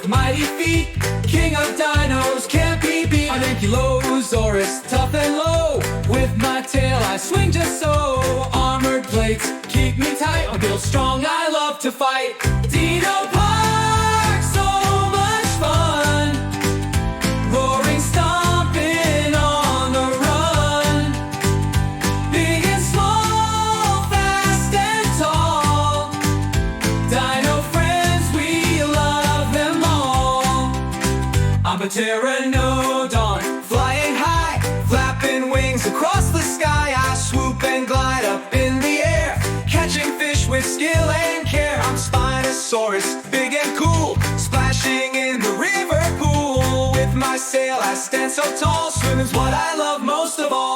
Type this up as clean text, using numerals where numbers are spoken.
with mighty feet. King of dinos, can't be beat. I'm Ankylosaurus, tough and low. With my tail I swing just so. Armored plates keep me tight. I'm built strong, I love to fight. Dino Park, so much fun. Roaring, stomping on the run. Big and small, fast and tall. Dino friends, we love them all. I'm a Pteranodon, flying high, flapping wings across the sky. I swoop and glide up in the air, catching fish with skill and care. I'm Spinosaurus, big and cool, splashing in the river pool. With my sail I stand so tall, swimming's what I love most of all.